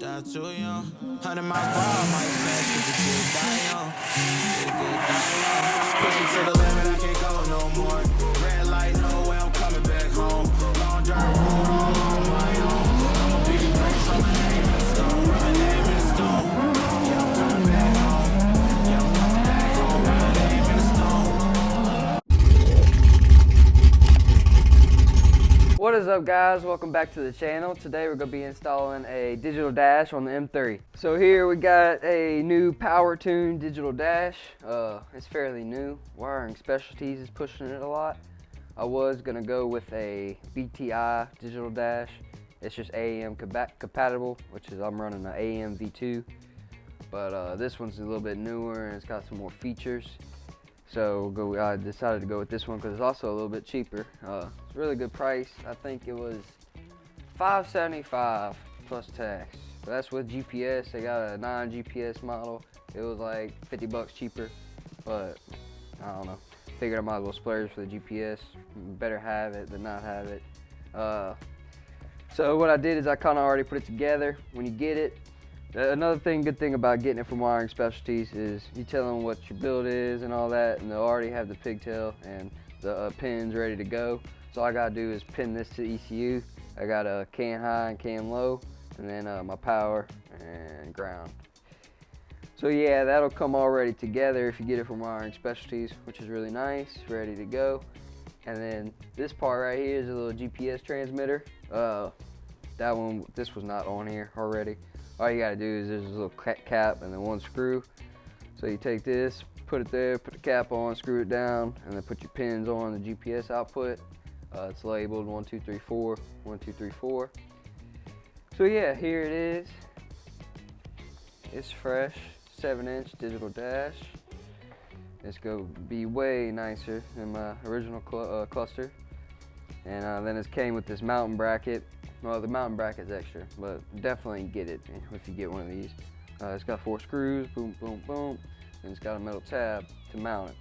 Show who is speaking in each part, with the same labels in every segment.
Speaker 1: die too young. 100 miles per hour, might smash if the kid die young. The kid die young. Pushing to the limit, I can't go no more. Red light, no way, I'm coming back home. Long dirt road, all on my own. I'm a big place, I'm a name in the stone. My name in the stone. Yeah, I'm coming back home. Yeah, I'm coming back home. My name in the stone.
Speaker 2: What is up, guys? Welcome back to the channel. Today we're going to be installing a digital dash on the M3. So here we got a new Powertune digital dash. It's fairly new. Wiring Specialties is pushing it a lot. I was going to go with a BTI digital dash. It's just AEM compatible, which is I'm running an AEM V2. But this one's a little bit newer and it's got some more features. So I decided to go with this one because it's also a little bit cheaper. It's a really good price. I think it was $575 plus tax. So that's with GPS. They got a non-GPS model. It was like 50 bucks cheaper, but I don't know. Figured I might as well splurge for the GPS. Better have it than not have it. So what I did is I kind of already put it together. When you get it, another good thing about getting it from Wiring Specialties is you tell them what your build is and all that, and they'll already have the pigtail and the pins ready to go. So all I gotta do is pin this to ECU. I got a can high and can low, and then my power and ground. So yeah, that'll come already together if you get it from Wiring Specialties, which is really nice, ready to go. And then this part right here is a little GPS transmitter. This was not on here already. All you gotta do is there's a little cap and then one screw. So you take this, put it there, put the cap on, screw it down, and then put your pins on the GPS output. It's labeled 1, 2, 3, 4, 1, 2, 3, 4. So yeah, here it is. It's fresh, 7-inch digital dash. It's gonna be way nicer than my original cluster. And then it came with this mountain bracket. Well, the mountain bracket's extra, but definitely get it if you get one of these. It's got 4 screws, boom, boom, boom, and it's got a metal tab to mount it.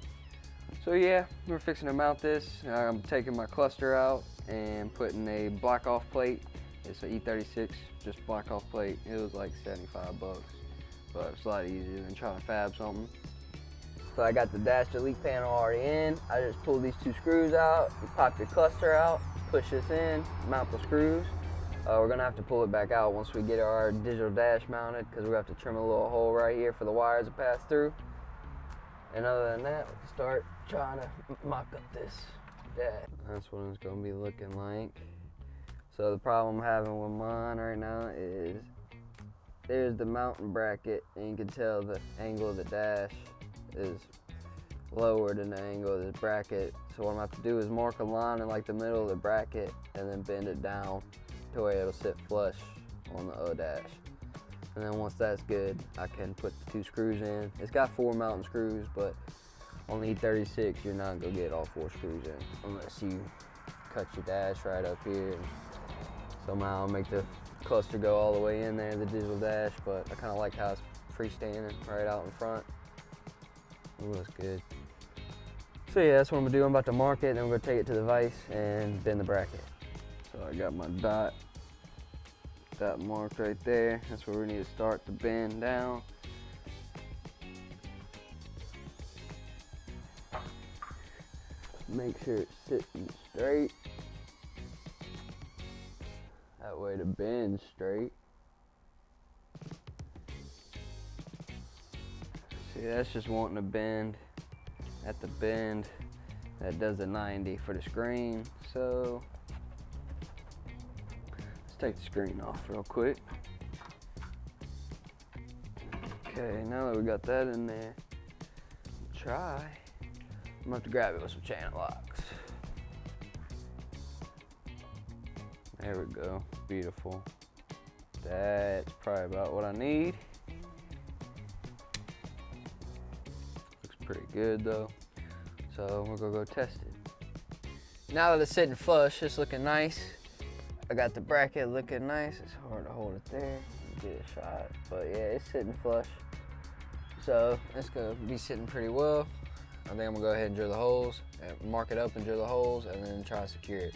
Speaker 2: So yeah, we're fixing to mount this. I'm taking my cluster out and putting a black off plate. It's an E36, just black off plate. It was like 75 bucks, but it's a lot easier than trying to fab something. So I got the dash delete panel already in. I just pulled these 2 screws out, you pop your cluster out, push this in, mount the screws. We're gonna have to pull it back out once we get our digital dash mounted because we're gonna have to trim a little hole right here for the wires to pass through. And other than that, let's start trying to mock up this dash. That's what it's gonna be looking like. So the problem I'm having with mine right now is there's the mountain bracket, and you can tell the angle of the dash is lower than the angle of the bracket. So what I'm gonna have to do is mark a line in like the middle of the bracket and then bend it down to where it'll sit flush on the O dash. And then once that's good, I can put the 2 screws in. It's got 4 mountain screws, but on the E36, you're not gonna get all 4 screws in unless you cut your dash right up here and somehow make the cluster go all the way in there, the digital dash. But I kind of like how it's freestanding right out in front. Ooh, that's good. So yeah, that's what I'm gonna do. I'm about to mark it, and then we're gonna take it to the vise and bend the bracket. So I got my dot marked right there. That's where we need to start to bend down. Make sure it's sitting straight. That way the bend's straight. See, that's just wanting to bend at the bend that does the 90 for the screen. So take the screen off real quick. Okay, now that we got that in there, I'm gonna have to grab it with some channel locks. There we go, beautiful. That's probably about what I need. Looks pretty good though. So we're gonna go test it. Now that it's sitting flush, it's looking nice. I got the bracket looking nice. It's hard to hold it there. Get a shot, but yeah, it's sitting flush. So it's gonna be sitting pretty well. I think I'm gonna go ahead and drill the holes, and mark it up and drill the holes, and then try to secure it.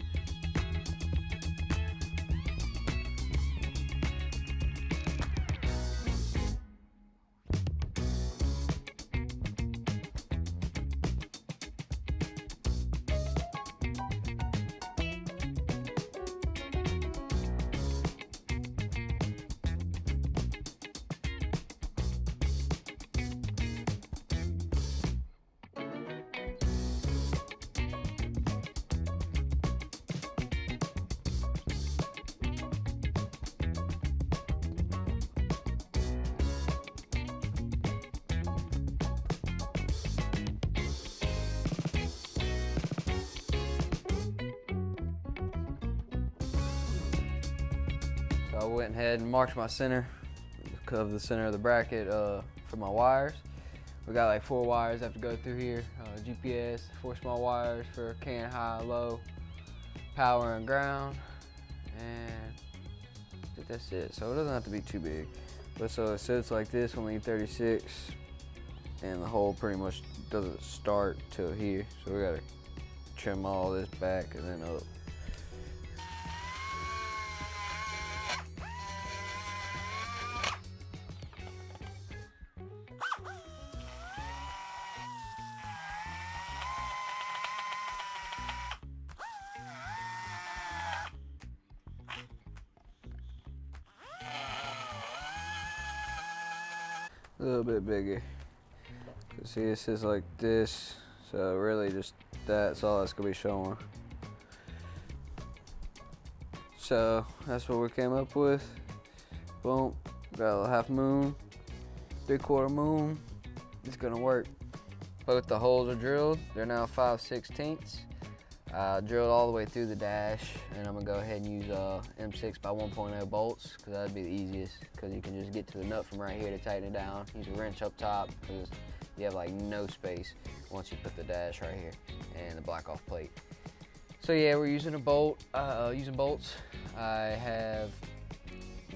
Speaker 2: So I went ahead and marked my center of the center of the bracket for my wires. We got like 4 wires I have to go through here. GPS, 4 small wires for can, high, low, power and ground, and I think that's it. So it doesn't have to be too big. But so it sits like this on the E36, and the hole pretty much doesn't start till here. So we gotta trim all this back and then up. A little bit bigger. See, it sits like this, so really just that's all that's gonna be showing. So that's what we came up with. Boom, got a little half moon, 3/4 moon. It's gonna work. Both the holes are drilled. They're now 5/16. Drilled all the way through the dash, and I'm gonna go ahead and use M6 by 1.0 bolts, because that'd be the easiest, because you can just get to the nut from right here to tighten it down. Use a wrench up top, because you have like no space once you put the dash right here and the black off plate. So yeah, we're using a bolt, using bolts. I have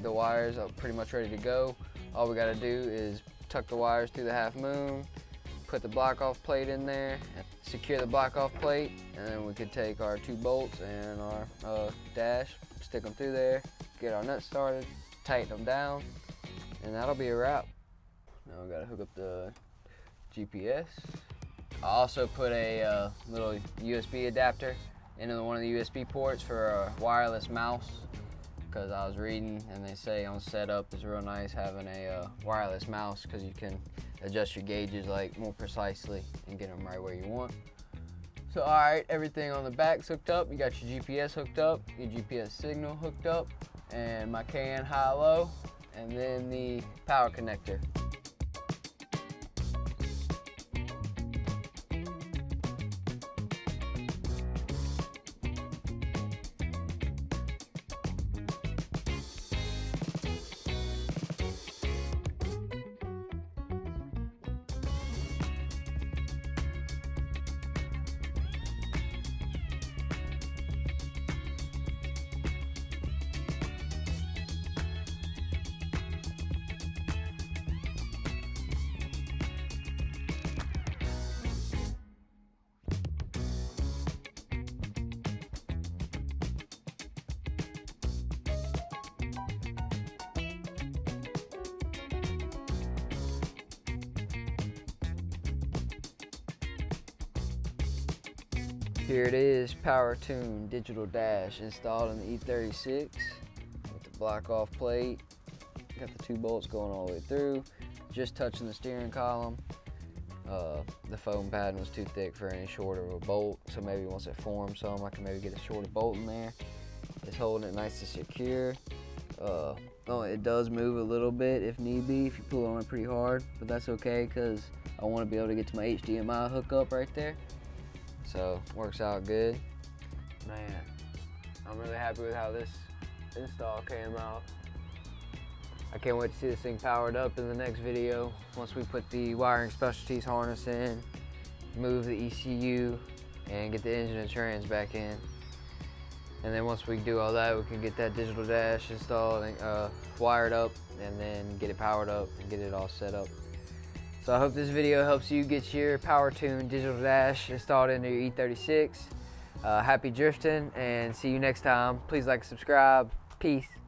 Speaker 2: the wires pretty much ready to go. All we gotta do is tuck the wires through the half moon, put the block off plate in there, and secure the block off plate, and then we could take our 2 bolts and our dash, stick them through there, get our nuts started, tighten them down, and that'll be a wrap. Now we gotta hook up the GPS. I also put a little USB adapter into one of the USB ports for a wireless mouse, because I was reading and they say on setup it's real nice having a wireless mouse, because you can adjust your gauges like more precisely and get them right where you want. So alright, everything on the back's hooked up. You got your GPS hooked up, your GPS signal hooked up, and my can high-low, and then the power connector. Here it is, Powertune digital dash installed in the E36 with the block off plate. Got the 2 bolts going all the way through, just touching the steering column. The foam padding was too thick for any shorter of a bolt, so maybe once it forms some, I can maybe get a shorter bolt in there. It's holding it nice and secure. It does move a little bit if need be, if you pull on it pretty hard, but that's okay, because I want to be able to get to my HDMI hookup right there. So works out good. Man, I'm really happy with how this install came out. I can't wait to see this thing powered up in the next video. Once we put the wiring specialties harness in, move the ECU, and get the engine and trans back in. And then once we do all that, we can get that digital dash installed and wired up, and then get it powered up and get it all set up. So I hope this video helps you get your Powertune digital dash installed into your E36. Happy drifting, and see you next time. Please like and subscribe. Peace.